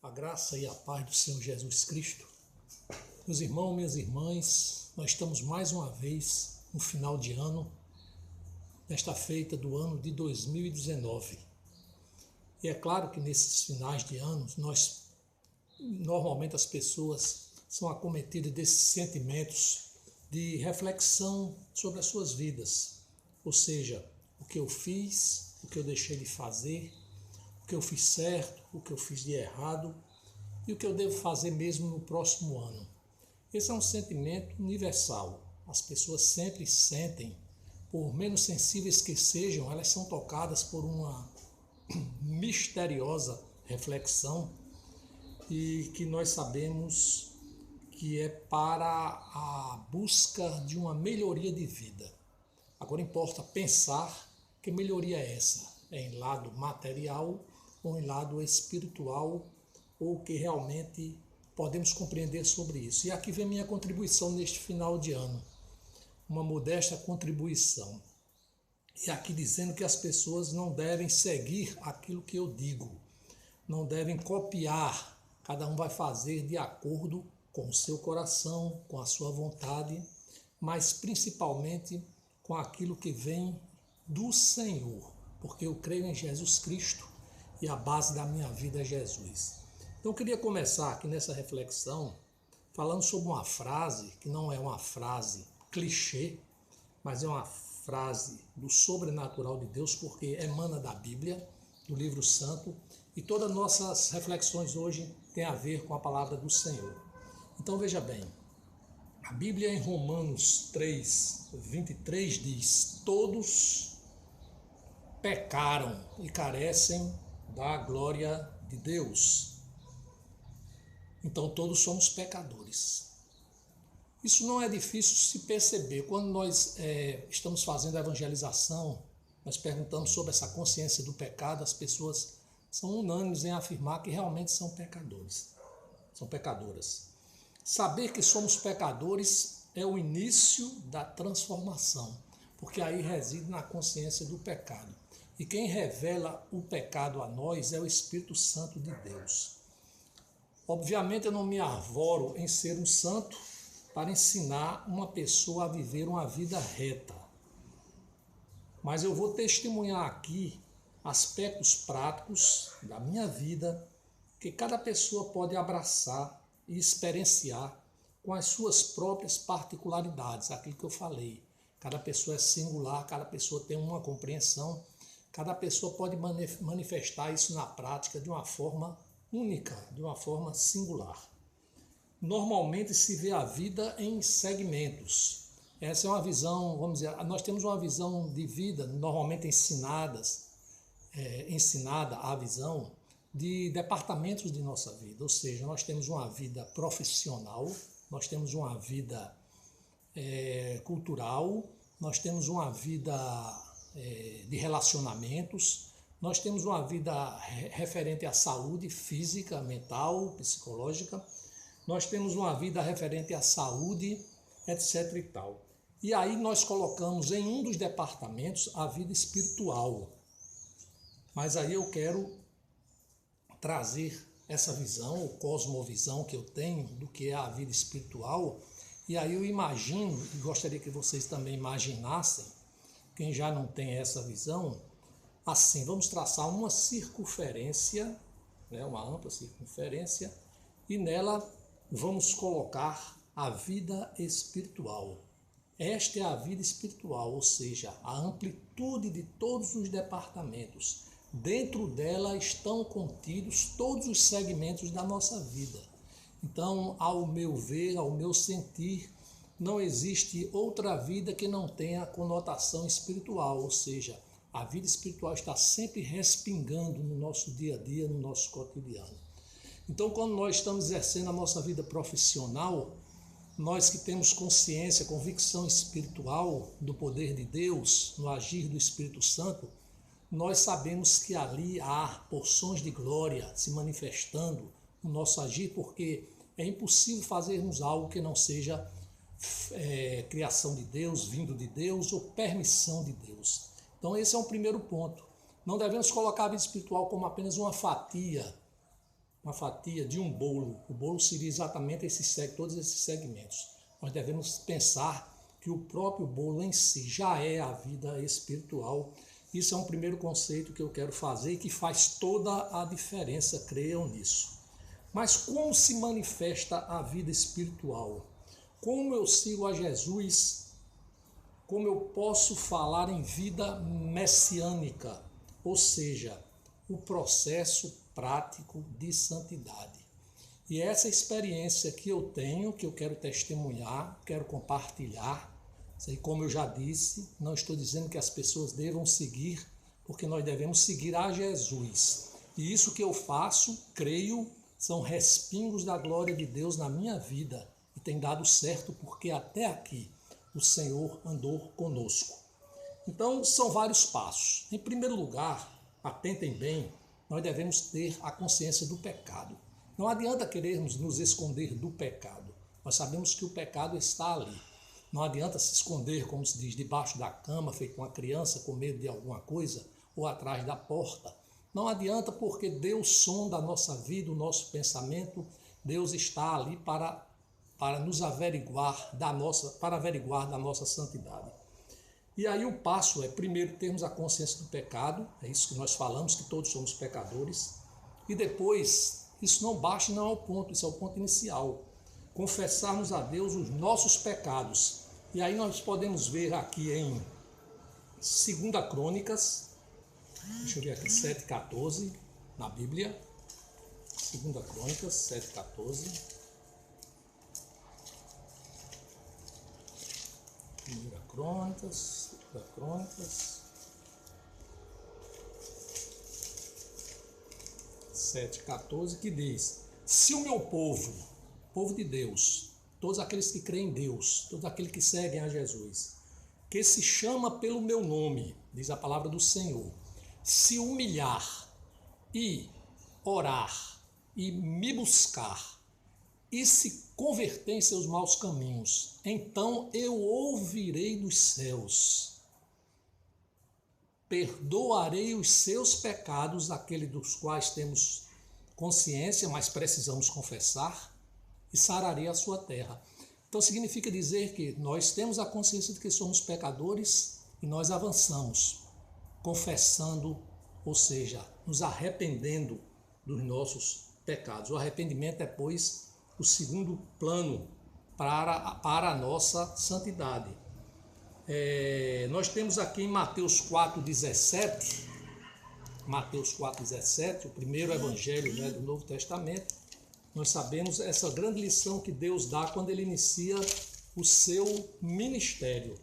A graça e a paz do Senhor Jesus Cristo. Meus irmãos, minhas irmãs, nós estamos mais uma vez no final de ano, nesta feita do ano de 2019. E é claro que nesses finais de ano, normalmente as pessoas são acometidas desses sentimentos de reflexão sobre as suas vidas. Ou seja, o que eu fiz, o que eu deixei de fazer, o que eu fiz certo, o que eu fiz de errado e o que eu devo fazer mesmo no próximo ano. Esse é um sentimento universal. As pessoas sempre sentem, por menos sensíveis que sejam, elas são tocadas por uma misteriosa reflexão e que nós sabemos que é para a busca de uma melhoria de vida. Agora importa pensar que melhoria é essa? É em lado material ou em lado espiritual, ou que realmente podemos compreender sobre isso. E aqui vem minha contribuição neste final de ano, uma modesta contribuição. E aqui dizendo que as pessoas não devem seguir aquilo que eu digo, não devem copiar, cada um vai fazer de acordo com o seu coração, com a sua vontade, mas principalmente com aquilo que vem do Senhor, porque eu creio em Jesus Cristo e a base da minha vida é Jesus. Então eu queria começar aqui nessa reflexão falando sobre uma frase que não é uma frase clichê, mas é uma frase do sobrenatural de Deus, porque emana da Bíblia, do livro santo, e todas as nossas reflexões hoje têm a ver com a palavra do Senhor. Então veja bem, a Bíblia em Romanos 3, 23 diz: todos pecaram e carecem da glória de Deus. Então todos somos pecadores. Isso não é difícil se perceber. Quando nós estamos fazendo a evangelização, nós perguntamos sobre essa consciência do pecado, as pessoas são unânimes em afirmar que realmente são pecadores, são pecadoras. Saber que somos pecadores é o início da transformação, porque aí reside na consciência do pecado. E quem revela o pecado a nós é o Espírito Santo de Deus. Obviamente eu não me arvoro em ser um santo para ensinar uma pessoa a viver uma vida reta. Mas eu vou testemunhar aqui aspectos práticos da minha vida que cada pessoa pode abraçar e experienciar com as suas próprias particularidades, aquilo que eu falei. Cada pessoa é singular, cada pessoa tem uma compreensão, cada pessoa pode manifestar isso na prática de uma forma única, de uma forma singular. Normalmente se vê a vida em segmentos. Essa é uma visão, vamos dizer, nós temos uma visão de vida normalmente ensinada a visão de departamentos de nossa vida, ou seja, nós temos uma vida profissional, nós temos uma vida cultural, nós temos uma vida de relacionamentos, nós temos uma vida referente à saúde física, mental, psicológica, nós temos uma vida referente à saúde, etc. e tal. E aí nós colocamos em um dos departamentos a vida espiritual. Mas aí eu quero trazer essa visão, ou cosmovisão que eu tenho do que é a vida espiritual, e aí eu imagino, e gostaria que vocês também imaginassem, quem já não tem essa visão, assim, vamos traçar uma circunferência, uma ampla circunferência, e nela vamos colocar a vida espiritual. Esta é a vida espiritual, ou seja, a amplitude de todos os departamentos. Dentro dela estão contidos todos os segmentos da nossa vida. Então, ao meu ver, ao meu sentir, não existe outra vida que não tenha conotação espiritual, ou seja, a vida espiritual está sempre respingando no nosso dia a dia, no nosso cotidiano. Então, quando nós estamos exercendo a nossa vida profissional, nós que temos consciência, convicção espiritual do poder de Deus, no agir do Espírito Santo, nós sabemos que ali há porções de glória se manifestando no nosso agir, porque é impossível fazermos algo que não seja criação de Deus, vindo de Deus ou permissão de Deus. Então esse é um primeiro ponto. Não devemos colocar a vida espiritual como apenas uma fatia uma fatia de um bolo. O bolo seria exatamente todos esses segmentos. Nós devemos pensar que o próprio bolo em si já é a vida espiritual. Isso é um primeiro conceito que eu quero fazer e que faz toda a diferença, creiam nisso. Mas como se manifesta a vida espiritual? Como eu sigo a Jesus? Como eu posso falar em vida messiânica? Ou seja, o processo prático de santidade. E essa experiência que eu tenho, que eu quero testemunhar, quero compartilhar, e como eu já disse, não estou dizendo que as pessoas devam seguir, porque nós devemos seguir a Jesus. E isso que eu faço, creio, são respingos da glória de Deus na minha vida. E tem dado certo, porque até aqui o Senhor andou conosco. Então, são vários passos. Em primeiro lugar, atentem bem, nós devemos ter a consciência do pecado. Não adianta querermos nos esconder do pecado. Nós sabemos que o pecado está ali. Não adianta se esconder, como se diz, debaixo da cama, feito uma criança com medo de alguma coisa, ou atrás da porta. Não adianta, porque Deus sonda a nossa vida, o nosso pensamento. Deus está ali para nos averiguar para averiguar da nossa santidade. E aí o passo é, primeiro, termos a consciência do pecado, é isso que nós falamos, que todos somos pecadores, e depois, isso não basta, não é o ponto, isso é o ponto inicial, confessarmos a Deus os nossos pecados. E aí nós podemos ver aqui em 2 Crônicas, deixa eu ver aqui, 7,14, na Bíblia, 2 Crônicas, 7,14, 1 Crônicas, 2 Crônicas, 7,14, que diz: se o meu povo de Deus, todos aqueles que creem em Deus, todos aqueles que seguem a Jesus, que se chama pelo meu nome, diz a palavra do Senhor, se humilhar e orar e me buscar e se converter em seus maus caminhos, então eu ouvirei dos céus, perdoarei os seus pecados, aqueles dos quais temos consciência, mas precisamos confessar, e sararei a sua terra. Então significa dizer que nós temos a consciência de que somos pecadores e nós avançamos, confessando, ou seja, nos arrependendo dos nossos pecados. O arrependimento é, pois, o segundo plano para a nossa santidade. Nós temos aqui em Mateus 4,17, Mateus 4,17, o primeiro evangelho, né, do Novo Testamento. Nós sabemos essa grande lição que Deus dá quando ele inicia o seu ministério.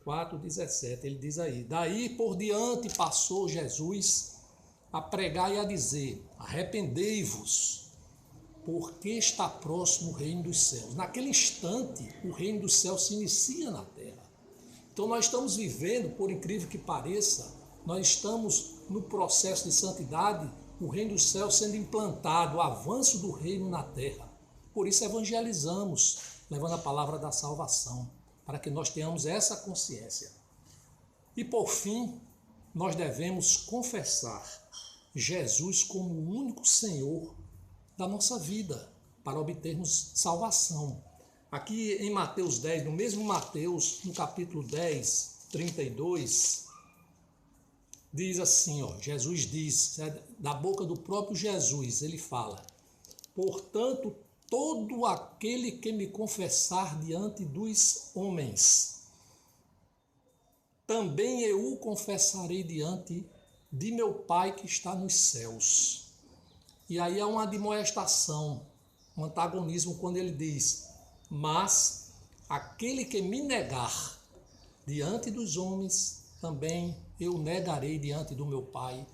4,17, ele diz aí: daí por diante passou Jesus a pregar e a dizer: arrependei-vos, porque está próximo o reino dos céus. Naquele instante, o reino dos céus se inicia na terra. Então nós estamos vivendo, por incrível que pareça, nós estamos no processo de santidade, o reino dos céus sendo implantado, o avanço do reino na terra. Por isso evangelizamos, levando a palavra da salvação, para que nós tenhamos essa consciência. E por fim, nós devemos confessar Jesus como o único Senhor da nossa vida, para obtermos salvação. Aqui em Mateus 10, no mesmo Mateus, no capítulo 10, 32, diz assim, Jesus diz, da boca do próprio Jesus, ele fala: portanto, todo aquele que me confessar diante dos homens, também eu o confessarei diante de meu Pai que está nos céus. E aí há uma admoestação, um antagonismo quando ele diz: mas aquele que me negar diante dos homens, também eu negarei diante do meu Pai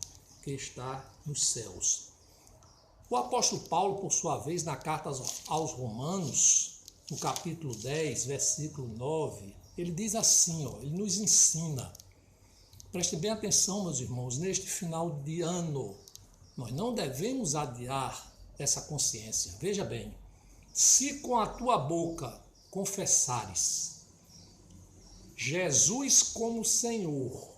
que está nos céus. O apóstolo Paulo, por sua vez, na carta aos Romanos, no capítulo 10, versículo 9, ele diz assim, ele nos ensina. Prestem bem atenção, meus irmãos, neste final de ano, nós não devemos adiar essa consciência. Veja bem: se com a tua boca confessares Jesus como Senhor,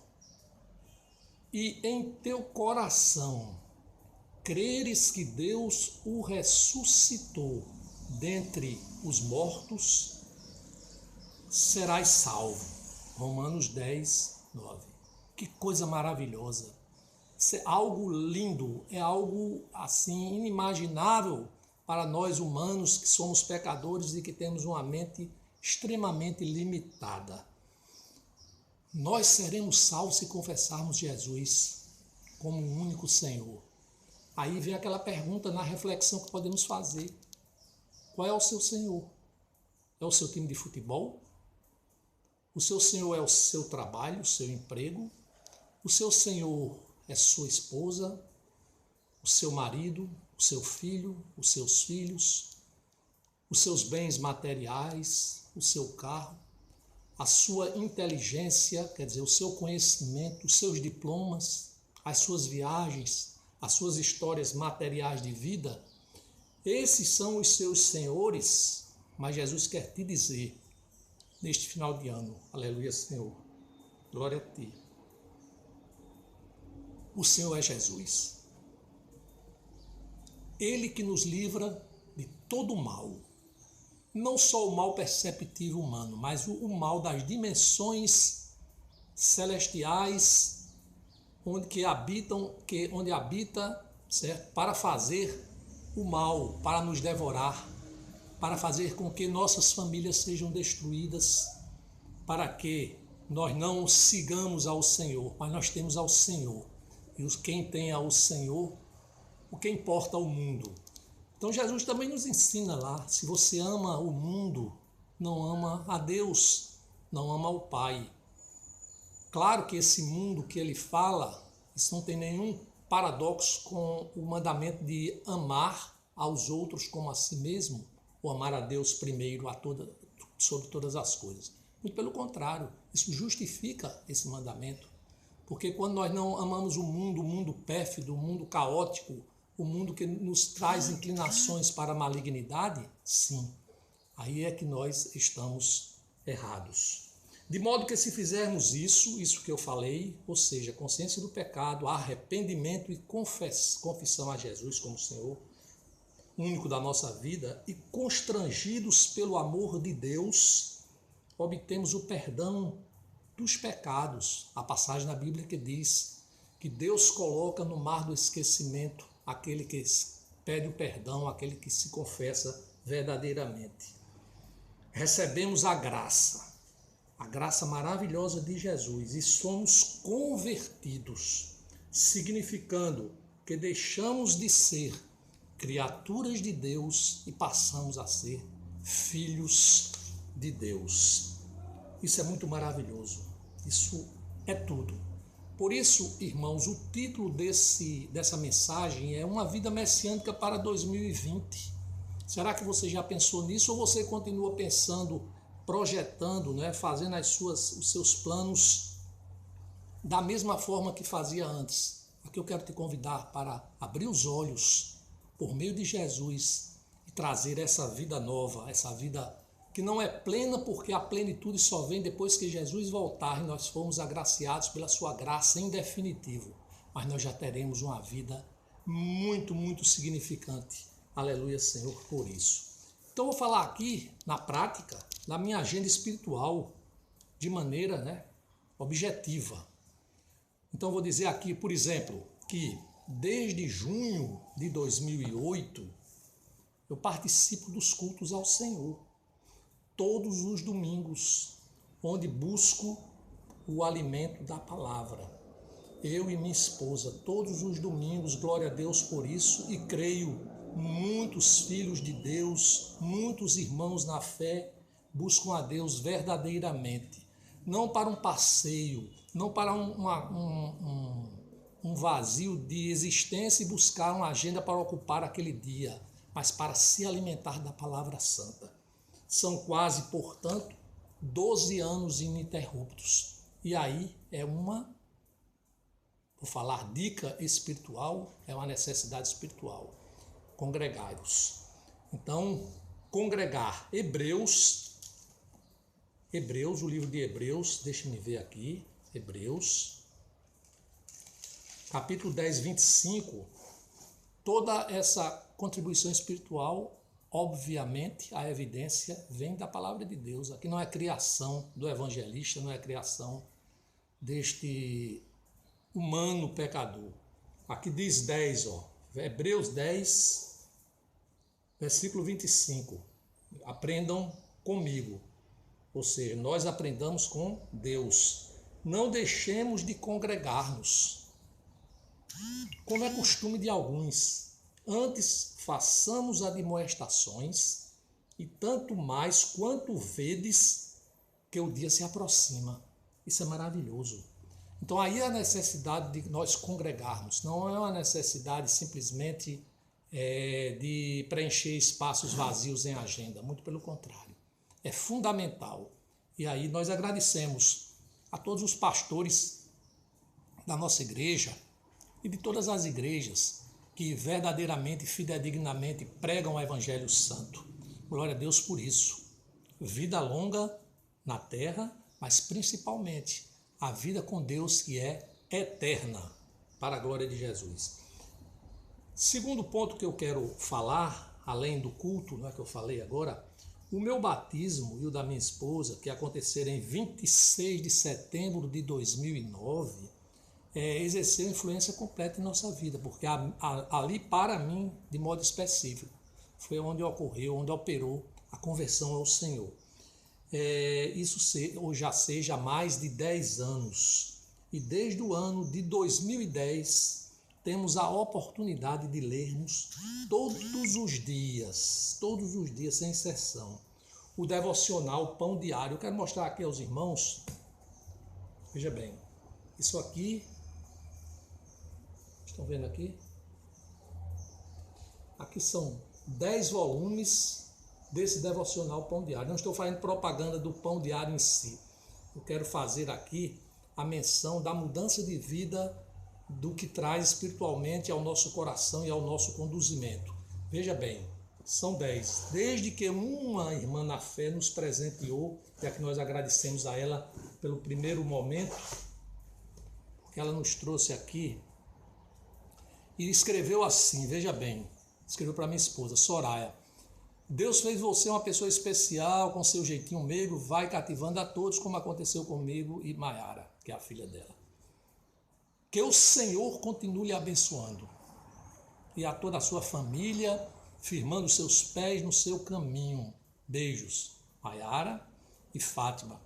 e em teu coração creres que Deus o ressuscitou dentre os mortos, serás salvo. Romanos 10, 9. Que coisa maravilhosa. Isso é algo lindo, é algo assim inimaginável para nós humanos que somos pecadores e que temos uma mente extremamente limitada. Nós seremos salvos se confessarmos Jesus como o único Senhor. Aí vem aquela pergunta na reflexão que podemos fazer. Qual é o seu Senhor? É o seu time de futebol? O seu Senhor é o seu trabalho, o seu emprego? O seu Senhor é sua esposa, o seu marido, o seu filho, os seus filhos, os seus bens materiais, o seu carro, a sua inteligência, quer dizer, o seu conhecimento, os seus diplomas, as suas viagens, as suas histórias materiais de vida? Esses são os seus senhores, mas Jesus quer te dizer, neste final de ano, aleluia, Senhor, glória a ti. O Senhor é Jesus. Ele que nos livra de todo o mal. Não só o mal perceptivo humano, mas o mal das dimensões celestiais, onde habita, certo? Para fazer o mal, para nos devorar, para fazer com que nossas famílias sejam destruídas, para que nós não sigamos ao Senhor, mas nós temos ao Senhor. E quem tem ao Senhor, o que importa ao mundo. Então Jesus também nos ensina lá, se você ama o mundo, não ama a Deus, não ama o Pai. Claro que esse mundo que ele fala, isso não tem nenhum paradoxo com o mandamento de amar aos outros como a si mesmo, ou amar a Deus primeiro sobre todas as coisas. Muito pelo contrário, isso justifica esse mandamento. Porque quando nós não amamos o mundo pérfido, o mundo caótico, o mundo que nos traz inclinações para a malignidade, sim, aí é que nós estamos errados. De modo que se fizermos isso que eu falei, ou seja, consciência do pecado, arrependimento e confissão a Jesus como Senhor, único da nossa vida, e constrangidos pelo amor de Deus, obtemos o perdão dos pecados. A passagem na Bíblia que diz que Deus coloca no mar do esquecimento aquele que pede o perdão, aquele que se confessa verdadeiramente. Recebemos a graça maravilhosa de Jesus e somos convertidos, significando que deixamos de ser criaturas de Deus e passamos a ser filhos de Deus. Isso é muito maravilhoso. Isso é tudo. Por isso, irmãos, o título dessa mensagem é Uma Vida Messiânica para 2020. Será que você já pensou nisso ou você continua pensando, projetando, né, fazendo os seus planos da mesma forma que fazia antes? Aqui eu quero te convidar para abrir os olhos por meio de Jesus e trazer essa vida nova, essa vida que não é plena, porque a plenitude só vem depois que Jesus voltar e nós formos agraciados pela sua graça em definitivo. Mas nós já teremos uma vida muito, muito significante. Aleluia, Senhor, por isso. Então, eu vou falar aqui, na prática, da minha agenda espiritual, de maneira objetiva. Então, eu vou dizer aqui, por exemplo, que desde junho de 2008, eu participo dos cultos ao Senhor. Todos os domingos, onde busco o alimento da palavra. Eu e minha esposa, todos os domingos, glória a Deus por isso, e creio, muitos filhos de Deus, muitos irmãos na fé, buscam a Deus verdadeiramente. Não para um passeio, não para um vazio de existência e buscar uma agenda para ocupar aquele dia, mas para se alimentar da palavra santa. São quase, portanto, 12 anos ininterruptos. E aí vou falar dica espiritual, é uma necessidade espiritual. Congregai-vos. Então, congregar. Hebreus, o livro de Hebreus, deixa-me ver aqui, Hebreus, capítulo 10, 25, toda essa contribuição espiritual, obviamente, a evidência vem da palavra de Deus. Aqui não é criação do evangelista, não é criação deste humano pecador. Aqui diz 10, Hebreus 10, versículo 25. Aprendam comigo. Ou seja, nós aprendamos com Deus. Não deixemos de congregar-nos, como é costume de alguns. Antes, façamos admoestações, e tanto mais quanto vedes que o dia se aproxima. Isso é maravilhoso. Então aí a necessidade de nós congregarmos, não é uma necessidade simplesmente de preencher espaços vazios em agenda, muito pelo contrário. É fundamental. E aí nós agradecemos a todos os pastores da nossa igreja e de todas as igrejas que verdadeiramente e fidedignamente pregam o Evangelho Santo. Glória a Deus por isso. Vida longa na terra, mas principalmente a vida com Deus que é eterna, para a glória de Jesus. Segundo ponto que eu quero falar, além do culto, que eu falei agora, o meu batismo e o da minha esposa, que aconteceram em 26 de setembro de 2009, exerceu influência completa em nossa vida, porque ali, para mim, de modo específico, foi onde ocorreu, onde operou a conversão ao Senhor. Isso já seja há mais de 10 anos. E desde o ano de 2010, temos a oportunidade de lermos todos os dias, sem exceção, o devocional Pão Diário. Eu quero mostrar aqui aos irmãos, veja bem, isso aqui, estão vendo aqui? Aqui são 10 volumes desse devocional Pão Diário. Não estou fazendo propaganda do Pão Diário em si. Eu quero fazer aqui a menção da mudança de vida do que traz espiritualmente ao nosso coração e ao nosso conduzimento. Veja bem, são 10. Desde que uma irmã na fé nos presenteou, já que nós agradecemos a ela pelo primeiro momento, que ela nos trouxe aqui, e escreveu assim, veja bem, escreveu para minha esposa, Soraya: Deus fez você uma pessoa especial, com seu jeitinho meigo, vai cativando a todos, como aconteceu comigo e Maiara, que é a filha dela. Que o Senhor continue lhe abençoando e a toda a sua família, firmando seus pés no seu caminho. Beijos, Maiara e Fátima,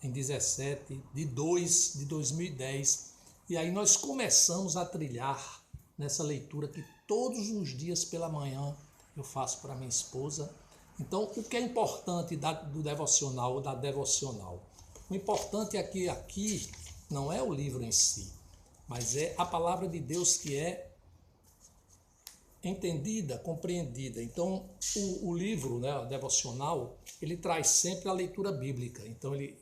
em 17 de 2 de 2010. E aí nós começamos a trilhar nessa leitura que todos os dias pela manhã eu faço para minha esposa. Então, o que é importante do devocional ou da devocional? O importante aqui não é o livro em si, mas é a palavra de Deus que é entendida, compreendida. Então, o livro, o devocional, ele traz sempre a leitura bíblica. Então, ele,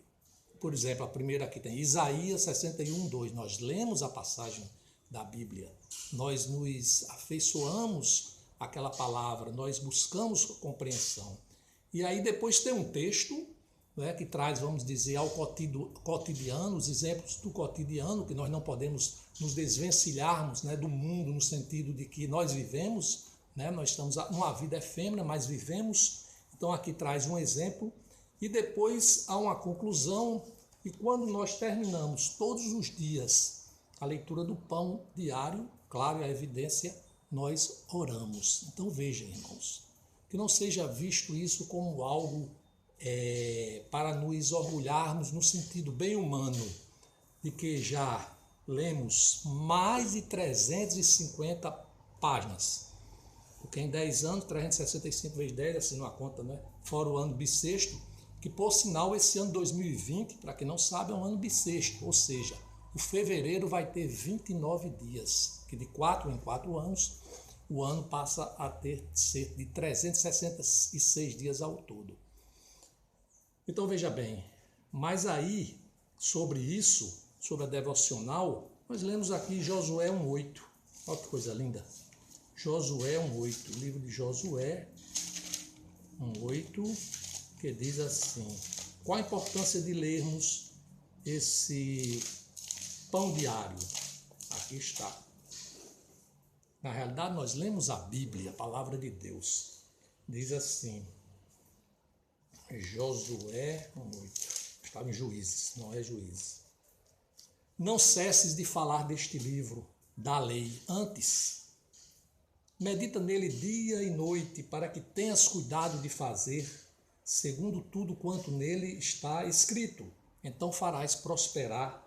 por exemplo, a primeira aqui tem Isaías 61, 2. Nós lemos a passagem da Bíblia, nós nos afeiçoamos àquela palavra, nós buscamos compreensão. E aí depois tem um texto que traz, vamos dizer, ao cotidiano, os exemplos do cotidiano, que nós não podemos nos desvencilharmos do mundo, no sentido de que nós vivemos, nós estamos numa vida efêmera, mas vivemos. Então aqui traz um exemplo e depois há uma conclusão, e quando nós terminamos todos os dias a leitura do pão diário, claro, a evidência, nós oramos. Então vejam, irmãos, que não seja visto isso como algo para nos orgulharmos no sentido bem humano, de que já lemos mais de 350 páginas. Porque em 10 anos, 365 vezes 10, assim numa conta, fora o ano bissexto, que por sinal esse ano 2020, para quem não sabe, é um ano bissexto, ou seja, o fevereiro vai ter 29 dias, que de 4 em 4 anos, o ano passa a ter cerca de 366 dias ao todo. Então veja bem, mas aí, sobre isso, sobre a devocional, nós lemos aqui Josué 1:8. Olha que coisa linda. Josué 1:8, o livro de Josué 1:8, que diz assim: qual a importância de lermos esse pão diário? Aqui está. Na realidade, nós lemos a Bíblia, a palavra de Deus. Diz assim, Josué 8, estava em Juízes, não é Juízes. Não cesses de falar deste livro, da lei, antes. Medita nele dia e noite, para que tenhas cuidado de fazer, segundo tudo quanto nele está escrito. Então farás prosperar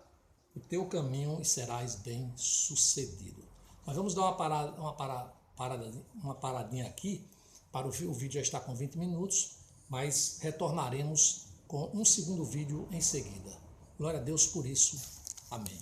o teu caminho e serás bem-sucedido. Nós vamos dar uma paradinha aqui, para o vídeo já está com 20 minutos, mas retornaremos com um segundo vídeo em seguida. Glória a Deus por isso. Amém.